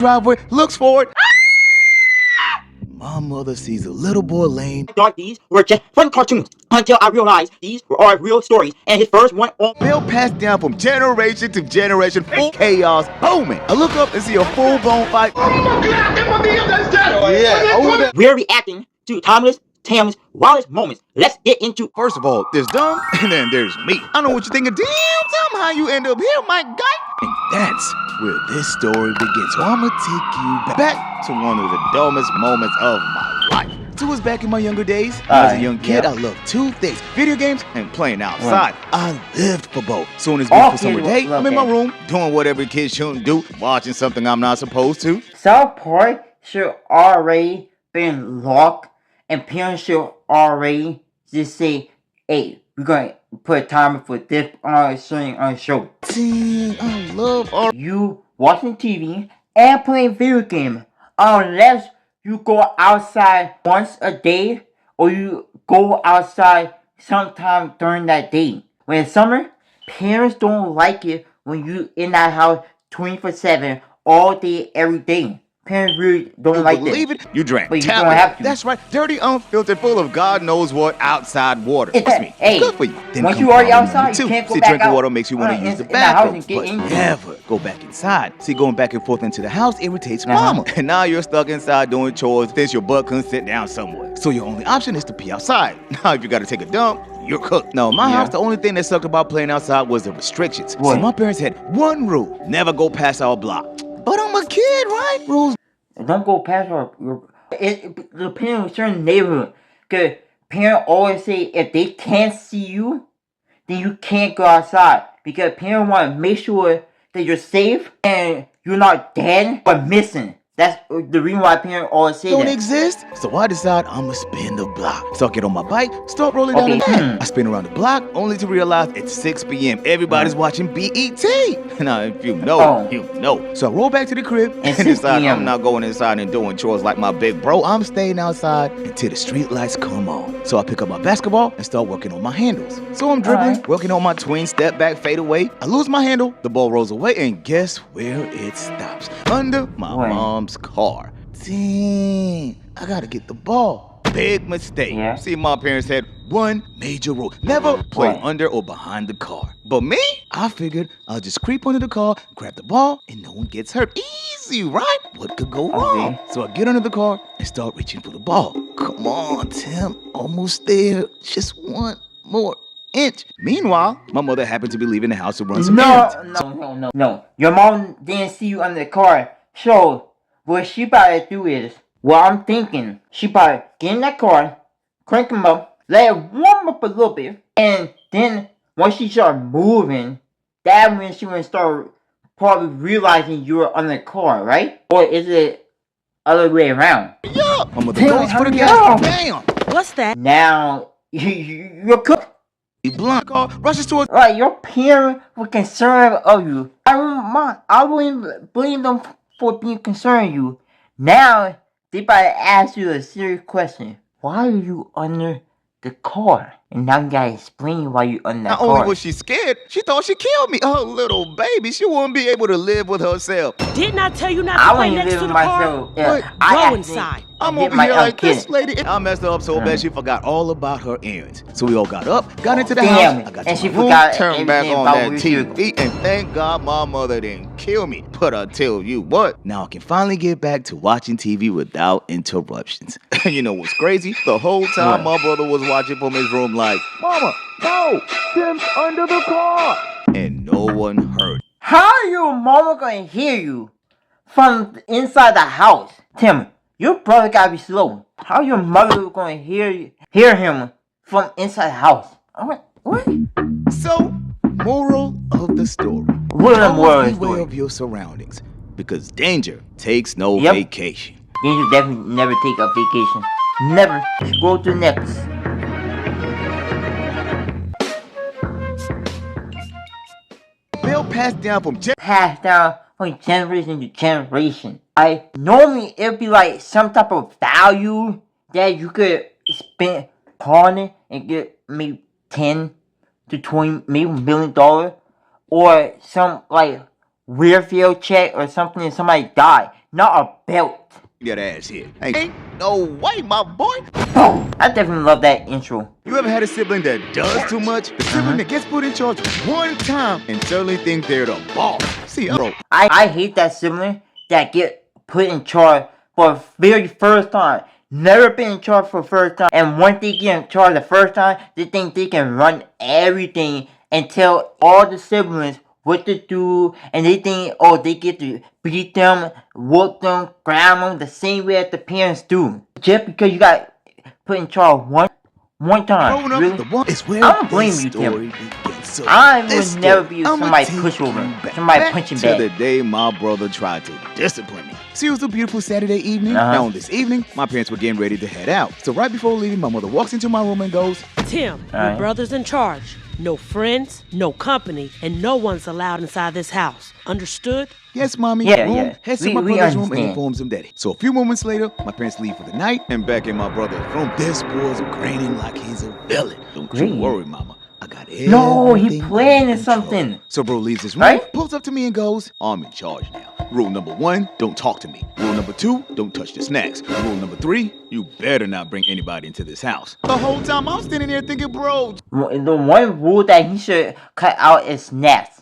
driveway, looks forward. My mother sees a little boy laying. I thought these were just fun cartoons until I realized these are real stories, and his first one on Bill passed down from generation to generation, full chaos booming. I look up and see a full-blown fight. We're reacting to timeless wildest moments. Let's get into. First of all, there's Dumb, and then there's me. I know what you're thinking. Damn, tell me how you end up here, my guy. And that's where this story begins. So I'm gonna take you back to one of the dumbest moments of my life. It was back in my younger days. As a young kid, I loved two things: video games and playing outside. I lived for both. Soon as beautiful summer day, I'm in my room doing whatever kids shouldn't do, watching something I'm not supposed to. South Park should already been locked, and parents should already just say, "Hey, we're gonna put a timer for this showing on show." Dang, I love all you watching TV and playing video game, unless you go outside once a day or you go outside sometime during that day. When it's summer, parents don't like it when you in that house 24/7 all day every day. Parents really don't like that. Believe it, you drank. But you don't have to. That's right, dirty, unfiltered, full of God knows what outside water. It's Trust me, hey, good for you. Then once you already outside, you can't go back drinking out. water makes you want to use the bathroom, but never go back inside. See, going back and forth into the house irritates mama. And now you're stuck inside doing chores since your butt couldn't sit down somewhere. So your only option is to pee outside. Now, if you gotta take a dump, you're cooked. No, my house, the only thing that sucked about playing outside was the restrictions. What? See, my parents had one rule: never go past our block. But I'm a kid, right? Rules. Don't go past it depends on certain neighborhood. Cause parents always say if they can't see you, then you can't go outside. Because parents want to make sure that you're safe and you're not dead or missing. That's the reason why parents always say don't that. exist. So I decide I'ma spin the block. So I get on my bike, start rolling down the path. I spin around the block only to realize it's 6 p.m. Everybody's watching BET. Now, if you know, you know. So I roll back to the crib and decide I'm not going inside and doing chores like my big bro. I'm staying outside until the street lights come on. So I pick up my basketball and start working on my handles. So I'm dribbling, working on my twin step back fade away. I lose my handle, the ball rolls away, and guess where it stops? Under my mom's car. Dang, I gotta get the ball. Big mistake. See, my parents had one major rule: never play under or behind the car. But me, I figured I'll just creep under the car, grab the ball, and no one gets hurt. Easy, right? What could go wrong? So I get under the car and start reaching for the ball. Come on, Tim, almost there. Just one more inch. Meanwhile, my mother happened to be leaving the house to run some errands. No. Your mom didn't see you under the car. So what she about to do is, what I'm thinking, she about to get in that car, crank them up, let it warm up a little bit, and then once she start moving, that when she gonna start probably realizing you were under the car, right? Or is it other way around? Yeah, my mother goes for the gas. Bam! What's that? Now you're cooked. Blunt car rushes towards. Right, your parents were concerned of you. I wouldn't blame them for being concerned of you. Now they about to ask you a serious question. Why are you under the car? And now you gotta explain why you under that car. Not only was she scared, she thought she killed me. Oh, little baby, she wouldn't be able to live with herself. Didn't I tell you not to play next to the car? Go inside. I'm over here like this lady. I messed her up so bad she forgot all about her errands. So we all got up, got into the house. I got to my room, turned back on that TV, and thank God my mother didn't kill me. But I tell you what, now I can finally get back to watching TV without interruptions. And you know what's crazy? The whole time my brother was watching from his room like, Mama, no, Tim's under the car. And no one heard. How are your mama gonna hear you from inside the house? Tim, your brother gotta be slow. How your mother gonna hear him from inside the house? What? So, moral of the story. Always beware of your surroundings, because danger takes no vacation. Danger definitely never take a vacation. Never. Go to next. Bill passed down from generation to generation. Normally it'd be like some type of value that you could spend on it and get maybe 10 to 20 maybe $1 million, or some like welfare check or something and somebody died, not a belt. Get ass here. Ain't no way, my boy. I definitely love that intro. You ever had a sibling that does too much? The sibling that gets put in charge one time and suddenly think they're the boss. See, bro. I hate that sibling that get put in charge for the very first time. Never been in charge for the first time. And once they get in charge the first time, they think they can run everything and tell all the siblings what to do. And they think, oh, they get to beat them, whoop them, grab them the same way that the parents do. Just because you got put in charge one time. Really? I don't blame you, Tim. I would never be somebody pushover, somebody punching back. Till the day my brother tried to discipline me. See, it was a beautiful Saturday evening. Now on this evening, my parents were getting ready to head out. So right before leaving, my mother walks into my room and goes, Tim, your brother's in charge. No friends, no company, and no one's allowed inside this house. Understood? Yes, Mommy. Yeah. Heads to my brother's room and informs him that. So a few moments later, my parents leave for the night, and back in my brother's room, this boy's grinning like he's a villain. Don't you worry, Mama. I got everything. No, he planning something. So bro leaves his room, pulls up to me and goes, I'm in charge now. Rule number 1, don't talk to me. Rule number 2, don't touch the snacks. Rule number 3, you better not bring anybody into this house. The whole time I'm standing there thinking, bro. The one rule that he should cut out is snacks.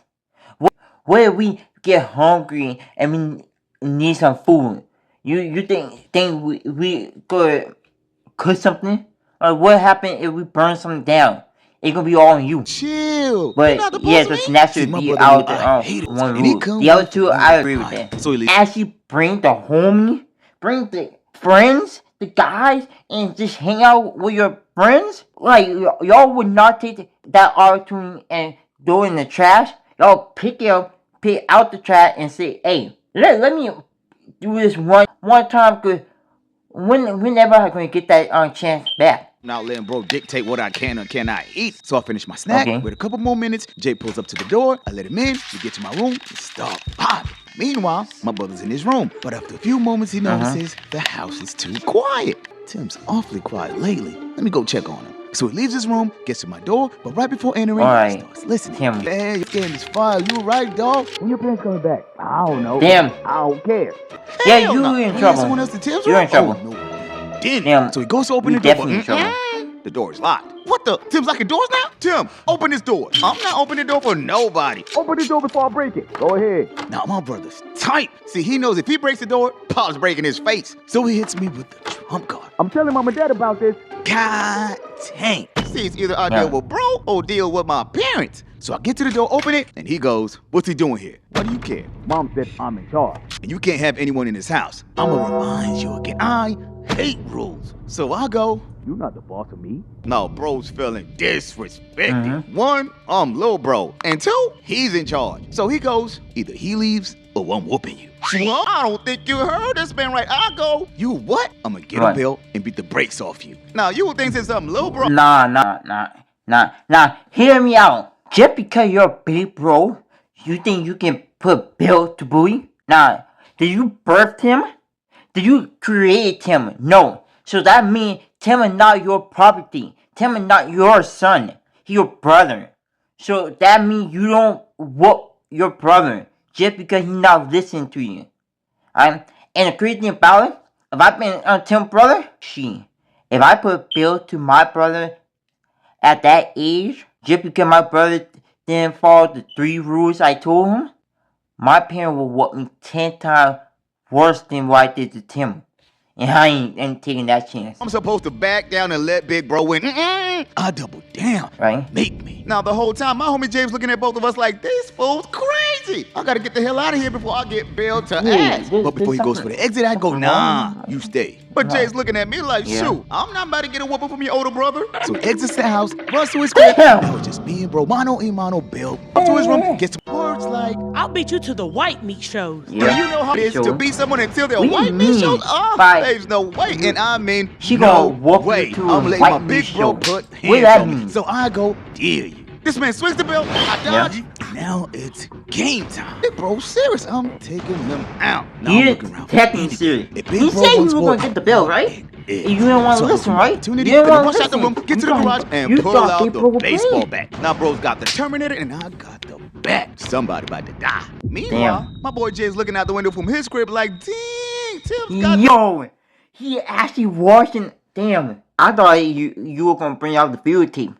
What if we get hungry and we need some food? You think we could cook something? Or what happen if we burn something down? It's gonna be all on you. Chill. But yeah, the snacks should be out the one rule. The other two, I agree with that. So actually bring the homie, bring the friends, the guys, and just hang out with your friends. Like y'all would not take that opportunity and throw it in the trash. Y'all pick out the trash and say, hey, let me do this one time, cause whenever I'm gonna get that chance back. Not letting bro dictate what I can or cannot eat. So I finish my snack. With a couple more minutes, Jay pulls up to the door. I let him in. We get to my room and start popping. Meanwhile, my brother's in his room. But after a few moments, he notices the house is too quiet. Tim's awfully quiet lately. Let me go check on him. So he leaves his room, gets to my door, but right before entering, he starts listening. Hey, your game is fire. You right, dog? When your parents coming back? I don't know. Damn. I don't care. Yeah, you in trouble. Someone else to Tim's You're room? in trouble. Oh, no. Damn. Damn. So he goes to open the door. Definitely in trouble. The door is locked. What the? Tim's locking doors now? Tim, open this door. I'm not opening the door for nobody. Open the door before I break it. Go ahead. Now, my brother's tight. See, he knows if he breaks the door, Pop's breaking his face. So he hits me with the trump card. I'm telling Mom and Dad about this. God dang. See, it's either I deal with bro or deal with my parents. So I get to the door, open it, and he goes, what's he doing here? Why do you care? Mom said I'm in charge. And you can't have anyone in this house. I'm gonna remind you again, I hate rules. So I go, you not the boss of me. No, bro's feeling disrespected. 1, I'm little bro. And 2, he's in charge. So he goes, either he leaves or I'm whooping you. Well, I don't think you heard this man right. I go, you what? I'm gonna get a belt and beat the brakes off you. Now, you would think since I'm little bro. Nah, hear me out. Just because you're a big bro, you think you can put Bill to bully? Nah, did you birth him? Did you create him? No. So that means Tim is not your property. Tim is not your son. He's your brother. So that means you don't whoop your brother just because he's not listening to you. And the crazy thing about it, if I've been Tim's brother, if I put Bill to my brother at that age, just because my brother didn't follow the 3 rules I told him, my parent will whoop me 10 times worse than what I did to Tim. And I ain't taking that chance. I'm supposed to back down and let big bro win. I double down. Right? Make me. Now the whole time, my homie James looking at both of us like, this fool's crazy. I gotta get the hell out of here before I get billed to ass. But before he goes for the exit, I go, nah, you stay. But Jay's looking at me like, shoot, I'm not about to get a whooping from your older brother. So he exits the house, runs to his crib. Now it's just me and bro, mano y mano, Bill. Up to his room, gets some words like, I'll beat you to the white meat shows. Do you know how it is to beat someone until their white meat shows? There's no way. And I mean, no way. I'm letting my big bro put hands on me. So I go, dear you. This man swings the belt, I dodge. Now it's game time. Big bro's serious. I'm taking them out. Now I'm looking around. Technically serious. You said you were going to get the belt, right? You didn't want to listen, right? You didn't want to listen. Get to the garage and pull out the baseball bat. Now bro's got the Terminator and I got the Bet somebody about to die. Meanwhile, my boy Jay's looking out the window from his crib like, dang, Tim's got... Yo, he actually watching. Damn, I thought you were gonna bring out the videotape.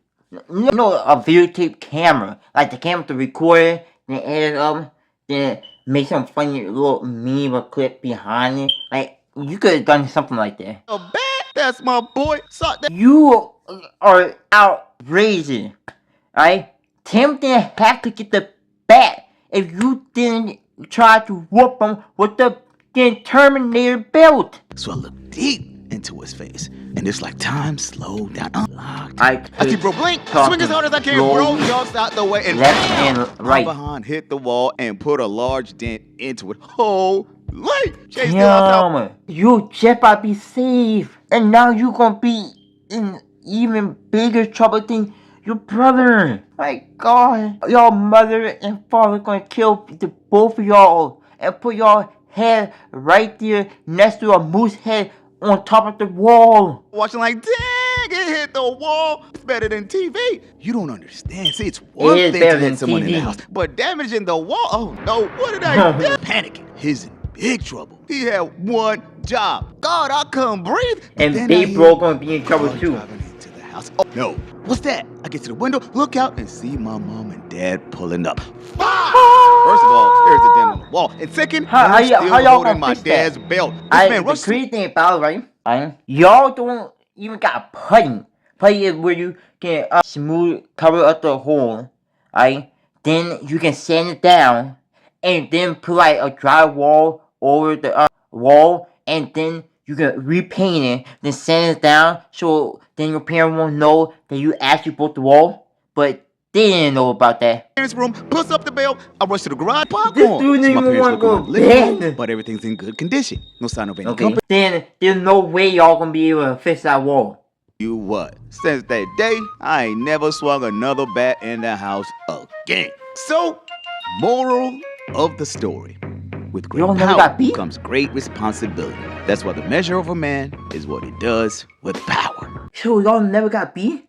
No, a videotape camera, like the camera to record it, then edit it up, then make some funny little meme or clip behind it. Like you could have done something like that. A bet, that's my boy. You are outrageous, right? Tim didn't have to get the bat if you didn't try to whoop him with the Terminator belt. So I look deep into his face, and it's like time slowed down. Unlocked. I see bro blink, swing as hard as I can, bro jumps out the way, and left and right behind hit the wall and put a large dent into it. Holy! Damn, you just about to be saved, and now you gonna be in even bigger trouble than your brother. My God, your mother and father gonna kill the both of y'all and put y'all head right there next to a moose head on top of the wall. Watching like, dang, it hit the wall. It's better than TV. You don't understand. See, it's one thing to hit someone in the house, but damaging the wall. Oh no, what did I do? Panicking. He's in big trouble. He had one job. God, I couldn't breathe. And Big Bro gonna be in trouble too. Into the house. Oh no, what's that? I get to the window, look out, and see my mom and dad pulling up. First of all, there's a dent on the wall. And second, I'm still holding my dad's belt. The crazy thing about it, right? Y'all don't even got putty. Putty is where you can smooth cover up the hole, right? Then you can sand it down, and then put like a drywall over the wall, and then you can repaint it, then sand it down, so then your parents won't know that you actually broke the wall, but they didn't know about that. Parents' room, puts up the bell. I rush to the garage, popcorn. This dude didn't even want to go to bed. But everything's in good condition. No sign of any company. Then there's no way y'all gonna be able to fix that wall. You what? Since that day, I ain't never swung another bat in the house again. So, moral of the story. With great power comes great responsibility. That's why the measure of a man is what he does with power. So y'all never got beat?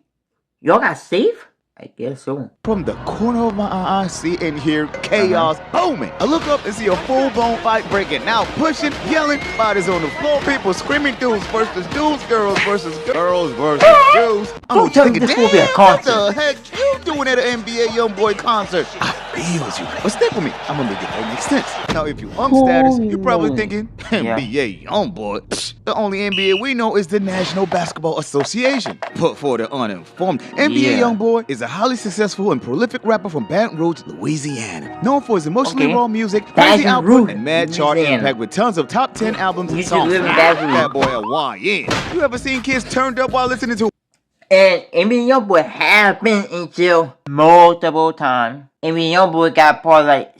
Y'all got safe? I guess so. From the corner of my eye, I see and hear chaos booming. I look up and see a full-blown fight breaking out, pushing, yelling, bodies on the floor, people screaming, dudes versus dudes, girls versus dudes. Don't tell me this will be a concert. What the heck you doing at an NBA YoungBoy concert? I feels you. But stick with me. I'm gonna make it all make sense. Now, if you status, you're probably thinking, NBA YoungBoy. The only NBA we know is the National Basketball Association. But for the uninformed, NBA YoungBoy is a highly successful and prolific rapper from Baton Rouge, Louisiana. Known for his emotionally raw music, crazy output, and mad chart impact with tons of top 10 albums and songs. That boy a YN. You ever seen kids turned up while listening to... And NBA YoungBoy has been in jail multiple times. NBA YoungBoy got probably like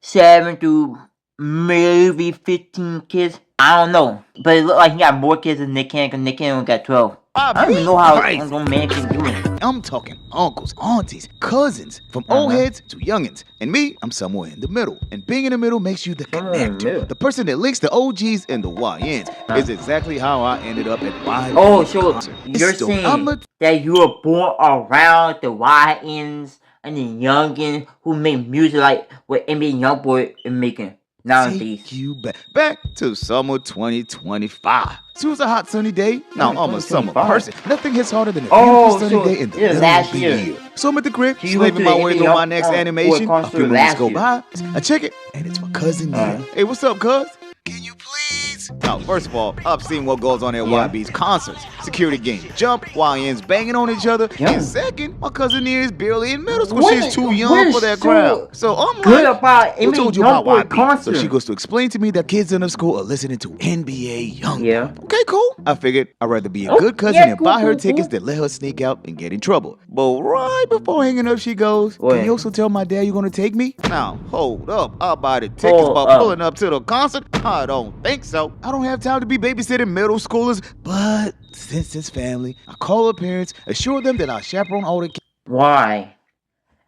7 to maybe 15 kids. I don't know. But it looked like he got more kids than Nick Cannon, because Nick Cannon only got 12. I don't even know how a man can do it. I'm talking uncles, aunties, cousins, from old heads to youngins. And me, I'm somewhere in the middle. And being in the middle makes you the connector. The person that links the OGs and the YNs is exactly how I ended up at YNs. Oh, so you're saying that you were born around the YNs and the youngins who make music like what NBA YoungBoy is making nowadays. Take you back to summer 2025. So it was a hot sunny day. Now I'm a summer person. Nothing hits harder than a beautiful sunny day in the middle of the year. So I'm at the crib, slaving my way through my next animation. A few minutes go by. I check it, and it's my cousin Neil. Hey, what's up, cuz? Can you please? Now, first of all, I've seen what goes on at YB's concerts. Security game jump, YNs banging on each other. And second, my cousin Neil is barely in middle school. She's too young for that crowd. So I'm like, who told you about YB? So she goes to explain to me that kids in the school are listening to NBA YoungBoy. Okay, cool. I figured I'd rather be a good cousin and buy her tickets than let her sneak out and get in trouble. But right before hanging up, she goes, can you also tell my dad you're going to take me? Now, hold up. I'll buy the tickets by pulling up to the concert. I don't think so. I don't have time to be babysitting middle schoolers. But since it's family, I call her parents, assure them that I'll chaperone all the kids. Why?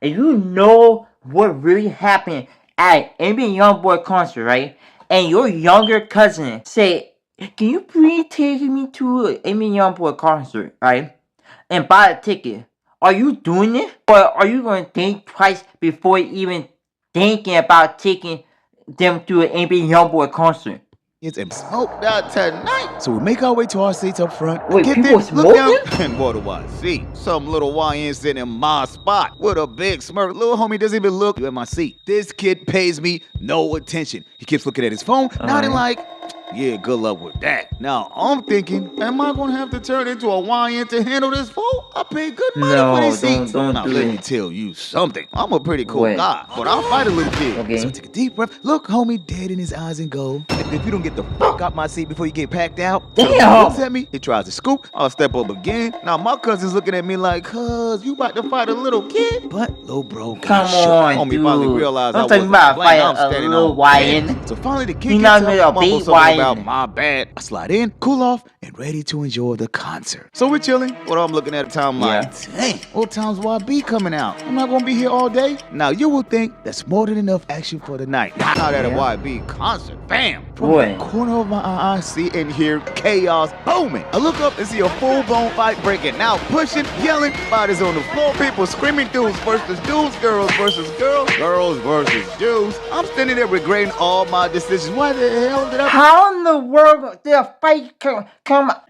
If you know what really happened at NBA YoungBoy concert, right? And your younger cousin say, can you please take me to an NBA YoungBoy concert, right? And buy a ticket. are you doing it? Or are you going to think twice before even thinking about taking them to an NBA Youngboy concert? And smoked out tonight. So we make our way to our seats up front. Wait, get people there, look down, smoking? and what do I see? Some little YN sitting in my spot with a big smirk. Little homie doesn't even look at my seat. This kid pays me no attention. He keeps looking at his phone, nodding like, yeah, good luck with that. Now, I'm thinking, am I going to have to turn into a YN to handle this fool? I paid good money for these seats. Don't now, do let it. me tell you something. I'm a pretty cool What? guy, but I'll fight a little kid. Okay. So I take a deep breath, look homie dead in his eyes and go, if you don't get the fuck out my seat before you get packed out. Damn. He looks at me, he tries to scoop, I'll step up again. Now my cousin's looking at me like, cuz, you about to fight a little kid? But little bro got Come shook. on, Homie dude. finally realized I'm I talking wasn't about playing. I'm fighting a standing little on YN. bed. So finally the kid He gets not up, made a mumbles big something YN. about my bad. I slide in, cool off, and ready to enjoy the concert. So we're chilling. What I'm looking at the time like, dang, what time's YB coming out? I'm not gonna be here all day. Now you will think that's more than enough action for the night. Not at a YB concert. Bam! From Boy. the corner of my eye, I see and hear chaos booming. I look up and see a full-blown fight breaking out, pushing, yelling, bodies on the floor, people screaming, dudes versus dudes, girls versus girls, girls versus dudes. I'm standing there regretting all my decisions. Why the hell did I? How in the world did a fight come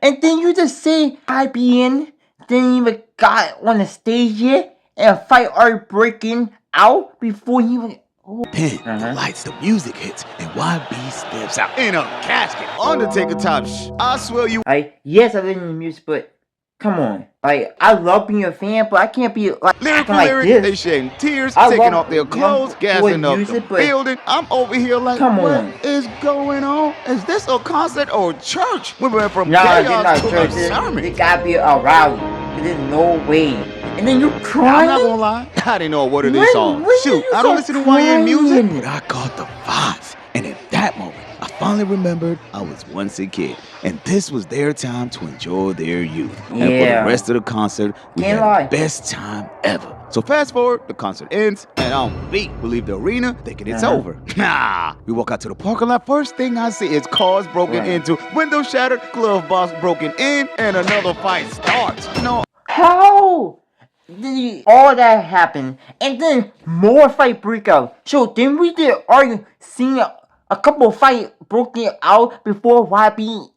and then you just say IBN didn't even got on the stage yet and a fight already breaking out before he even... Then the lights, the music hits, and YB steps out in a casket. Undertaker type I swear you. Yes, I listen to music, but come on. I love being a fan, but I can't be like Lyrical acting lyrics, like they this. shedding tears, I taking love off their clothes, young gassing boy up music, the but building. I'm over here like, come what on. is going on? Is this a concert or church? We went from Nah, they're chaos not to a church. sermon. It gotta be a rally. There's no way. And then you I'm crying? not gonna lie, I didn't know what it When- is all. when Shoot, you I don't start listen to YN music, crying? but I caught the vibes. And in that moment, I finally remembered I was once a kid. And this was their time to enjoy their youth. And for the Yeah. rest of the concert, we Can't had lie. the best time ever. So fast forward, the concert ends, and on beat, we leave the arena thinking it's over. Nah, we walk out to the parking lot. First thing I see is cars broken into, windows shattered, glove box broken in, and another fight starts. No, How did all that happen? And then more fight break out. So then we did argue, seeing a couple of fight broken out before YB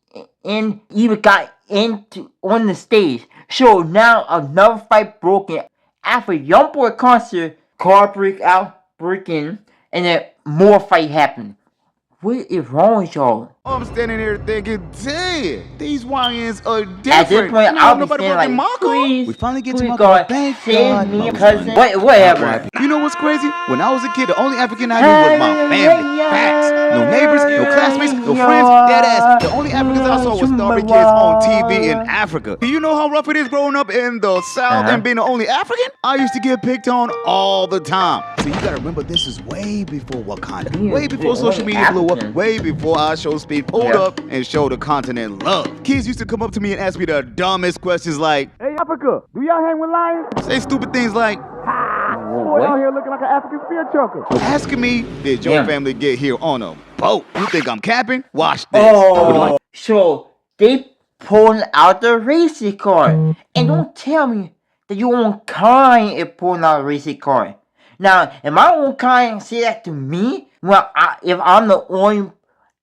and even got into on the stage. So now another fight broken after Youngboy concert. Car break in, and then more fight happened. What is wrong with y'all? I'm standing here thinking, damn, these YNs are different. At this point, And I'll be nobody saying broken like, my car. please, We finally get to please my God, car. Thank save God. me, I was cousin. running. Whatever. You know what's crazy? When I was a kid, the only African I knew was my family. Facts. No neighbors, no classmates, no friends, dead ass. The only Africans I saw was starving kids on TV in Africa. Do you know how rough it is growing up in the South and being the only African? I used to get picked on all the time. So you gotta remember, this is way before Wakanda. Yeah, Way before the social only media blew up. African. Way before I Show Speed pulled up and showed the continent love. Kids used to come up to me and ask me the dumbest questions like, hey Africa, do y'all hang with lions? Say stupid things like, boy out here looking like an African spear chucker. Asking me, did your family get here on a boat? You think I'm capping? Watch this. Oh, so they pulling out the racing car. And don't tell me that you own kind is pulling out a racing car. Now, if my own kind say that to me, if I'm the only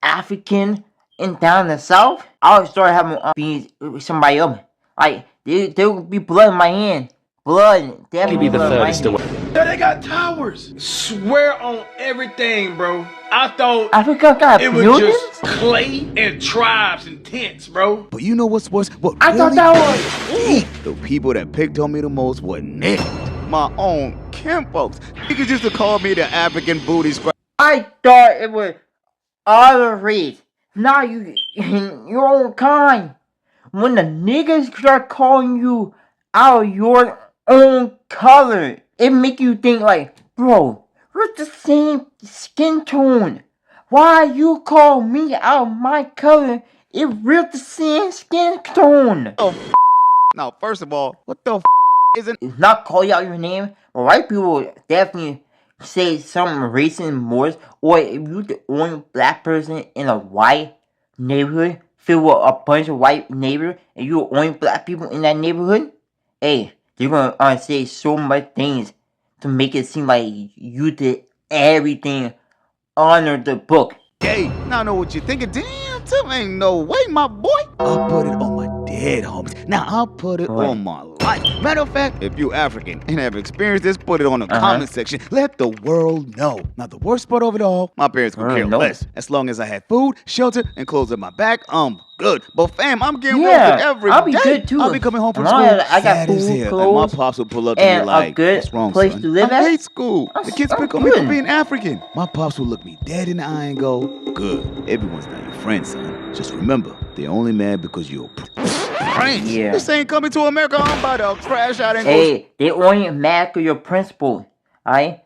African in down the South, I'll start having being with somebody else. Like, there will be blood in my hand. Blood, definitely blood in my hand. They got towers. Swear on everything, bro. I thought Africa got it was buildings? just clay and tribes and tents, bro. But you know what's worse? What I really thought that was... the people that picked on me the most were niggas. My own kinfolks. Niggas used to call me the African booty scratcher. I thought it was other race. Now you your own kind. When the niggas start calling you out of your own color, it make you think like, bro, we're the same skin tone. Why you call me out of my color if we're the same skin tone? Now, first of all, what the isn't... It's not call you out your name, but white people definitely say something racist more. Or if you're the only black person in a white neighborhood filled with a bunch of white neighbors and you're the only black people in that neighborhood, hey, they're gonna say so much things to make it seem like you did everything under the book. Hey, now I know what you're thinking. Damn, Tim, ain't no way, my boy. I'll put it on my dead homies. Now I'll put it on my life. Matter of fact, if you African and have experienced this, put it on the comment section. Let the world know. Now the worst part of it all, my parents could care less. As long as I had food, shelter, and clothes on my back, I'm good. But fam, I'm getting roasted every I'll be day. good too. I'll be coming home from school. I got food, clothes, and my pops would pull up to me like, "What's wrong, place son?" to live I at? hate school. The kids pick on me for being African. My pops would look me dead in the eye and go, "Good. Everyone's not your friend, son. Just remember, they're only mad because you're friends. Yeah. This ain't coming to America. I'm about to crash out and go." Hey, they only mad because your principal. Alright?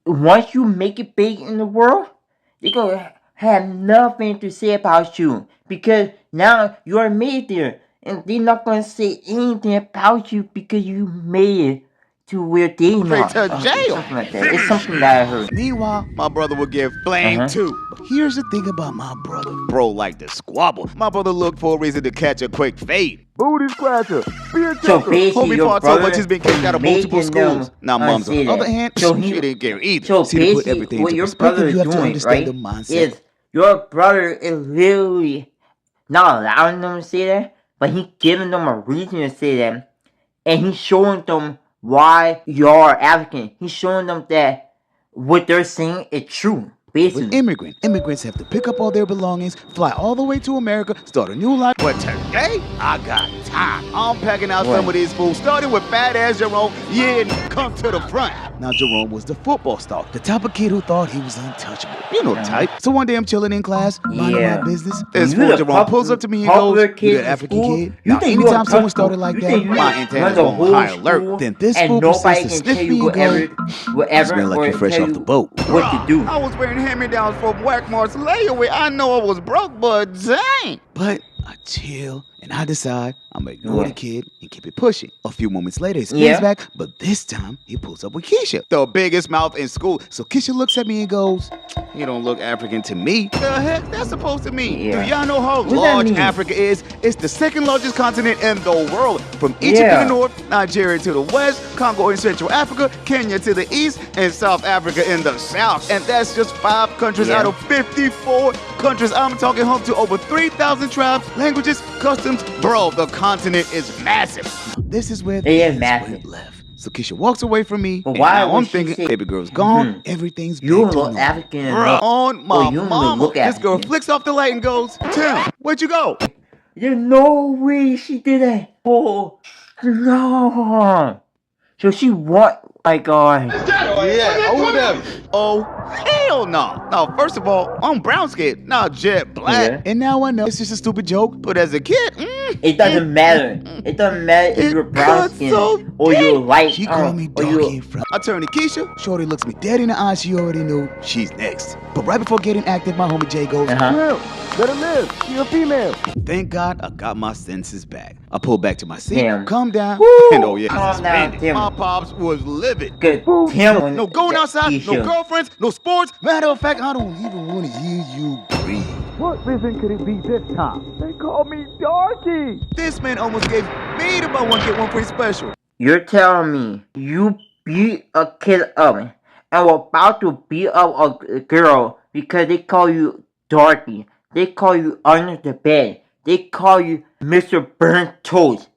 Once you make it big in the world, they gonna have nothing to say about you. Because now you're made there. And they're not gonna say anything about you because you made it to where they Straight are. to jail. Something like that. It's something that I heard. Meanwhile, my brother would get flamed too. But here's the thing about my brother. Bro like to squabble. My brother looked for a reason to catch a quick fade. Booty scratcher. So basically, your brother he's been kicked out of multiple schools. Now, mom's on the other hand, she didn't care either. So See, to put basically, everything what into your perspective, brother you is have to doing, understand right, the mindset. is your brother is literally not allowing them to say that, but he's giving them a reason to say that, and he's showing them why you're African. He's showing them that what they're saying is true. Basically. With immigrants have to pick up all their belongings, fly all the way to America, start a new life. But today, I got time. I'm packing out some of these fools, starting with badass Jerome. Yeah, come to the front. Now, Jerome was the football star, the type of kid who thought he was untouchable. You know the type. So one day I'm chilling in class, minding my business. This fool Jerome pulls up to me and goes, "You that African kid?" Now, anytime someone started like that, my antennas on high alert. Then this fool proceeds to sniff me and go, "You smell like you're fresh off the boat." What to do? I was wearing hand-me-downs from Whackmar's layaway. I know I was broke, but dang. But I chill and I decide I'm gonna ignore the kid and keep it pushing. A few moments later, he spins back, but this time he pulls up with Keisha, the biggest mouth in school. So Keisha looks at me and goes, "You don't look African to me." The heck that's supposed to mean? Do y'all know how large Africa is? It's the second largest continent in the world. From Egypt to the north, Nigeria to the west, Congo in Central Africa, Kenya to the east, and South Africa in the south. And that's just 5 countries out of 54 countries. I'm talking home to over 3,000 tribes, languages, customs. Bro, the continent is massive. This is where the went left. So Keisha walks away from me. But why and now I'm thinking, baby girl's gone. Everything's back to normal. African. Bro, on my mama. This girl flicks off the light and goes, "Tim, where'd you go?" There's no way she did that. Oh, no. So she what? My God. Yeah, who them? Oh, hell no. Now, first of all, I'm brown skinned, not jet black. Yeah. And now I know it's just a stupid joke, but as a kid, It doesn't matter. It doesn't matter if you're brown skin or you're light. She called me darky in front. I turn to Keisha. Shorty looks me dead in the eye. She already knew she's next. But right before getting active, my homie Jay goes, "Well, let her live. She's a female." Thank God I got my senses back. I pulled back to my seat, calm down, and oh yeah, Calm down, Tim. my pops was livid. Good. Tim, No going outside, no Keisha. girlfriends, no sports. Matter of fact, I don't even want to hear you breathe. What reason could it be this time? They called me Darky. This man almost gave me the buy one get one free special. You're telling me you beat a kid up and were about to beat up a girl because they call you Dorothy. They call you under the bed. They call you Mr. Burnt Toast.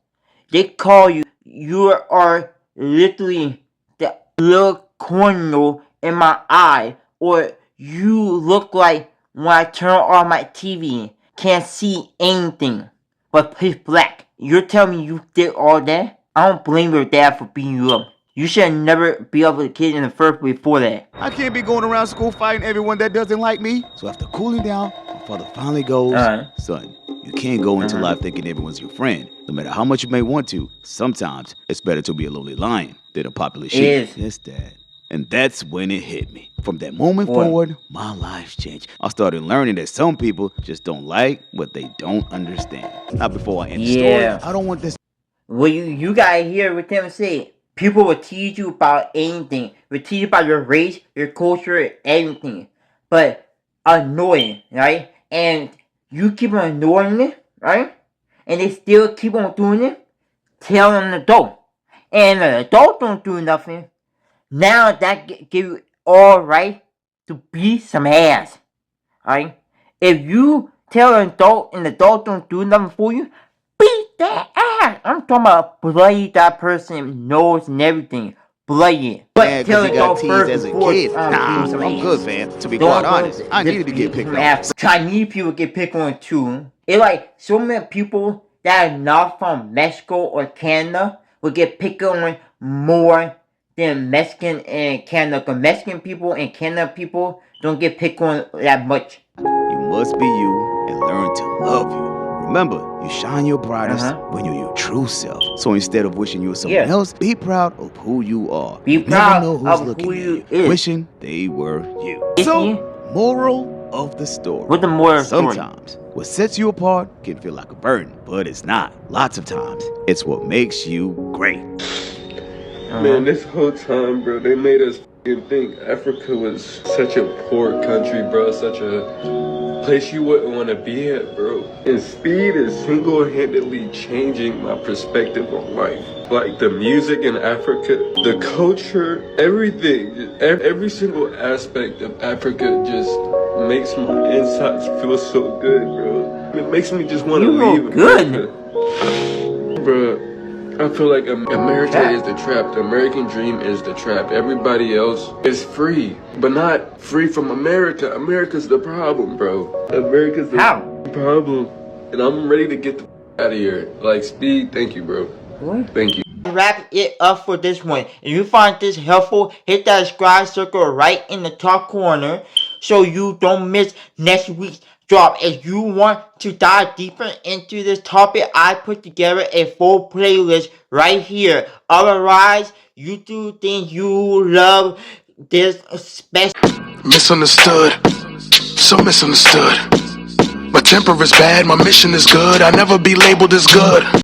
They call you are literally the little cornrow in my eye. Or you look like when I turn on my TV, can't see anything but pitch black. You're telling me you did all that? I don't blame your dad for beating you up. You should never be up with a kid in the first place for that. I can't be going around school fighting everyone that doesn't like me. So after cooling down, my father finally goes, "Son, you can't go into life thinking everyone's your friend. No matter how much you may want to, sometimes it's better to be a lonely lion than a popular sheep." Yes, Dad. And that's when it hit me. From that moment forward, my life changed. I started learning that some people just don't like what they don't understand. Now, before I end the story, I don't want this. Well, you gotta hear what Tim say. People will teach you about anything. Will teach you about your race, your culture, anything. But annoying, right? And you keep on ignoring it, right? And they still keep on doing it. Tell them to go. and an adult don't do nothing, now that give you all right to beat some ass. Alright? If you tell an adult and the adult don't do nothing for you, beat that ass. I'm talking about bloody that person nose and everything. Bloody it. But tell an adult first as a kid. Nah, I'm good, fam. To be quite honest, I needed to get picked on. Chinese people get picked on too. It's like so many people that are not from Mexico or Canada will get picked on more than Mexican and Canada. Because Mexican people and Canada people don't get picked on that much. You must be you and learn to love you. Remember, you shine your brightest when you're your true self. So instead of wishing you were someone else, be proud of who you are. Be proud of who you is. Wishing they were you. So, moral of the story. What the moral story? Sometimes, what sets you apart can feel like a burden, but it's not. Lots of times, it's what makes you great. Man, this whole time, bro, they made us think Africa was such a poor country, bro. Such a place you wouldn't want to be at, bro. And speed is single-handedly changing my perspective on life. Like the music in Africa, the culture, everything, every single aspect of Africa just makes my insides feel so good, bro. It makes me just want to leave America. Bro, I feel like America is the trap. The American dream is the trap. Everybody else is free, but not free from America. America's the problem, bro. America's the problem. And I'm ready to get the out of here. Like, Speed, thank you, bro. What? Thank you. Wrap it up for this one. If you find this helpful, hit that subscribe circle right in the top corner so you don't miss next week's drop. If you want to dive deeper into this topic, I put together a full playlist right here. Otherwise, you do things you love this special. Misunderstood, so misunderstood. My temper is bad, my mission is good. I'll never be labeled as good.